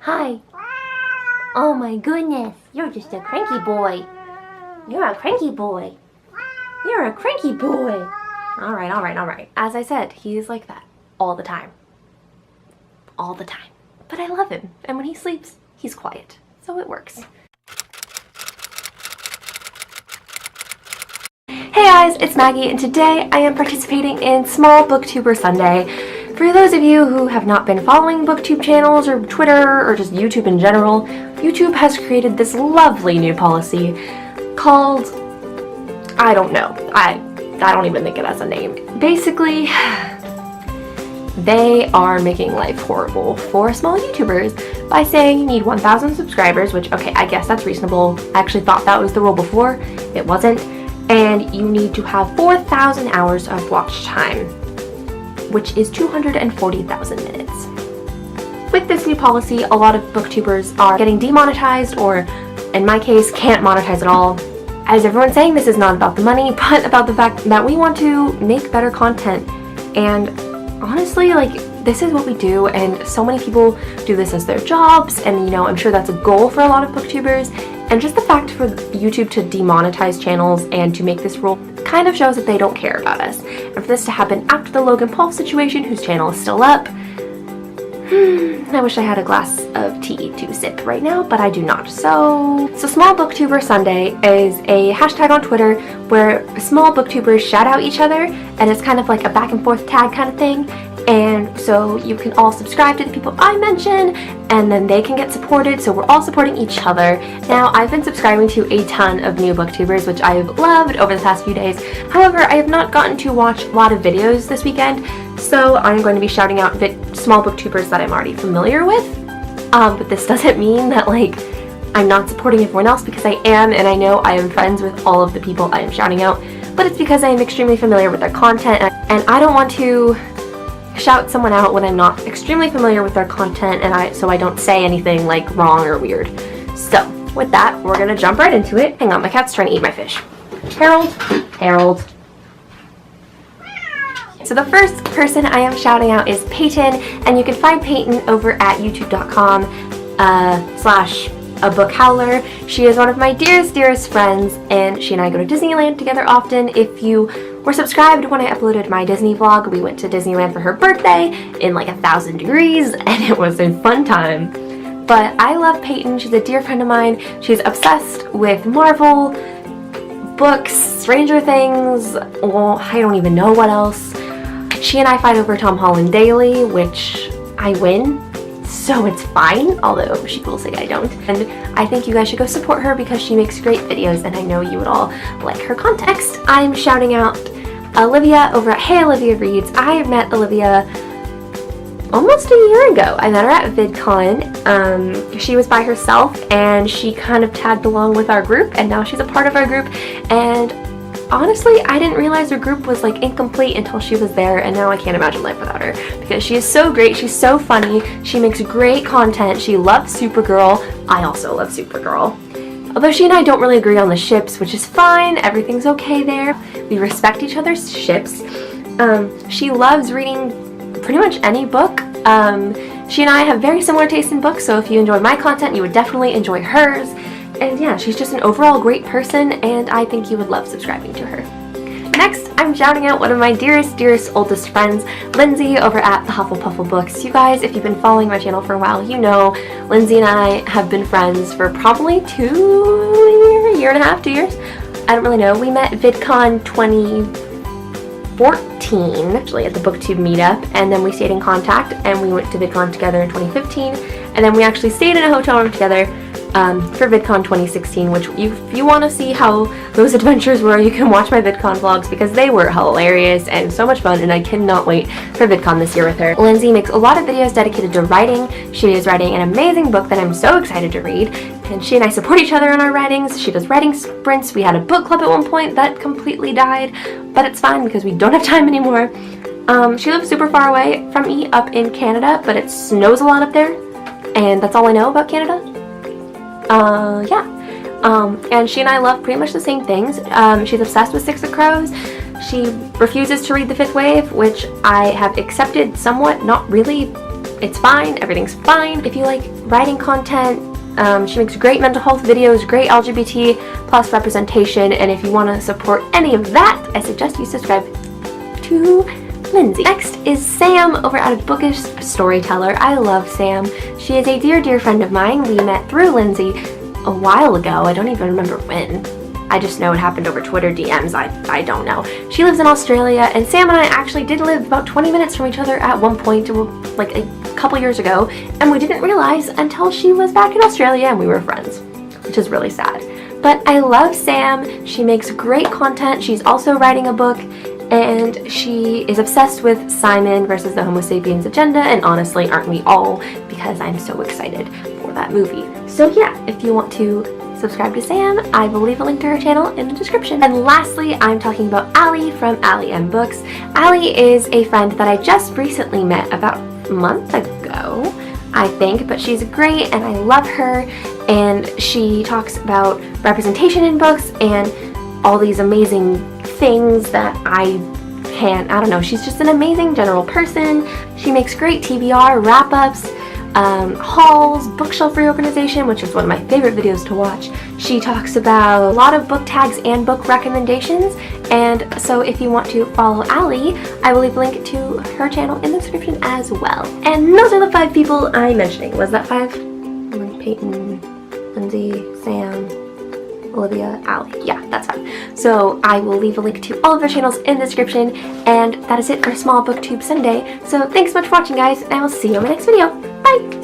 Hi. Oh my goodness, you're just a cranky boy. You're a cranky boy. You're a cranky boy. Alright. As I said, he's like that all the time. All the time. But I love him, and when he sleeps, he's quiet. So it works. Hey guys, it's Maggie, and today I am participating in Small Booktuber Sunday. For those of you who have not been following booktube channels or Twitter or just YouTube in general, YouTube has created this lovely new policy called, I don't know, I don't even think it has a name. Basically, they are making life horrible for small YouTubers by saying you need 1,000 subscribers, which, okay, I guess that's reasonable. I actually thought that was the rule before. It wasn't. And you need to have 4,000 hours of watch time, which is 240,000 minutes. With this new policy, a lot of booktubers are getting demonetized, or in my case, can't monetize at all. As everyone's saying, this is not about the money, but about the fact that we want to make better content. And honestly, like, this is what we do, and so many people do this as their jobs, and you know, I'm sure that's a goal for a lot of booktubers. And just the fact for YouTube to demonetize channels and to make this rule kind of shows that they don't care about us. And for this to happen after the Logan Paul situation, whose channel is still up, I wish I had a glass of tea to sip right now, but I do not. So Small Booktuber Sunday is a hashtag on Twitter where small booktubers shout out each other, and it's kind of like a back and forth tag kind of thing. And so you can all subscribe to the people I mention, and then they can get supported, so we're all supporting each other. Now, I've been subscribing to a ton of new booktubers, which I've loved over the past few days. However, I have not gotten to watch a lot of videos this weekend, so I'm going to be shouting out small booktubers that I'm already familiar with. But this doesn't mean that, like, I'm not supporting everyone else, because I am, and I know I am friends with all of the people I am shouting out, but it's because I am extremely familiar with their content, and I don't want to shout someone out when I'm not extremely familiar with their content, and so I don't say anything like wrong or weird. So with that, we're gonna jump right into it. Hang on, my cat's trying to eat my fish. Harold. So the first person I am shouting out is Peyton, and you can find Peyton over at youtube.com/abookHowler. She is one of my dearest friends, and she and I go to Disneyland together often. If you were subscribed when I uploaded my Disney vlog, we went to Disneyland for her birthday in like 1,000 degrees, and it was a fun time. But I love Peyton. She's a dear friend of mine. She's obsessed with Marvel, books, Stranger Things, well, I don't even know what else. She and I fight over Tom Holland daily, which I win, so it's fine, although she will say I don't. And I think you guys should go support her because she makes great videos, and I know you would all like her content. Next, I'm shouting out Olivia over at Hey Olivia Reads. I met Olivia almost a year ago. I met her at VidCon. She was by herself, and she kind of tagged along with our group, and now she's a part of our group. And honestly, I didn't realize her group was like incomplete until she was there, and now I can't imagine life without her because she is so great. She's so funny. She makes great content. She loves Supergirl. I also love Supergirl. Although she and I don't really agree on the ships, which is fine. Everything's okay there. We respect each other's ships. She loves reading pretty much any book. She and I have very similar taste in books, so if you enjoy my content, you would definitely enjoy hers. And yeah, she's just an overall great person, and I think you would love subscribing to her. Next, I'm shouting out one of my dearest, oldest friends, Lindsay over at thehufflepufflebooks. You guys, if you've been following my channel for a while, you know Lindsay and I have been friends for probably 2 years. I don't really know. We met VidCon 2014, actually, at the BookTube meetup, and then we stayed in contact, and we went to VidCon together in 2015, and then we actually stayed in a hotel room together for VidCon 2016, which if you want to see how those adventures were, you can watch my VidCon vlogs because they were hilarious and so much fun, and I cannot wait for VidCon this year with her. Lindsay makes a lot of videos dedicated to writing. She is writing an amazing book that I'm so excited to read, and she and I support each other in our writings. She does writing sprints. We had a book club at one point that completely died, but it's fine because we don't have time anymore. She lives super far away from me up in Canada, but it snows a lot up there, and that's all I know about Canada. And she and I love pretty much the same things. She's obsessed with Six of Crows. She refuses to read The Fifth Wave, which I have accepted somewhat, not really. It's fine, everything's fine. If you like writing content. She makes great mental health videos, great LGBT plus representation, and if you want to support any of that, I suggest you subscribe to Lindsay. Next is Sam over at A Bookish Storyteller. I love Sam. She is a dear, dear friend of mine. We met through Lindsay a while ago. I don't even remember when. I just know it happened over Twitter DMs. I don't know. She lives in Australia, and Sam and I actually did live about 20 minutes from each other at one point, like a couple years ago, and we didn't realize until she was back in Australia and we were friends, which is really sad. But I love Sam. She makes great content. She's also writing a book, and she is obsessed with Simon versus the Homo sapiens agenda, and honestly, aren't we all, because I'm so excited for that movie. So yeah, if you want to subscribe to Sam, I will leave a link to her channel in the description. And lastly, I'm talking about Allie from Allie and Books. Allie is a friend that I just recently met about a month ago, I think, but she's great and I love her, and she talks about representation in books and all these amazing things that I don't know, she's just an amazing general person. She makes great TBR, wrap-ups, hauls, bookshelf reorganization, which is one of my favorite videos to watch. She talks about a lot of book tags and book recommendations, and so if you want to follow Allie, I will leave a link to her channel in the description as well. And those are the 5 people I'm mentioning. Was that 5? Peyton, Lindsay, Sam, Olivia, Allie. Yeah, that's 5. So I will leave a link to all of their channels in the description, and that is it for Small Booktube Sunday. So thanks so much for watching, guys, and I will see you in my next video. Bye!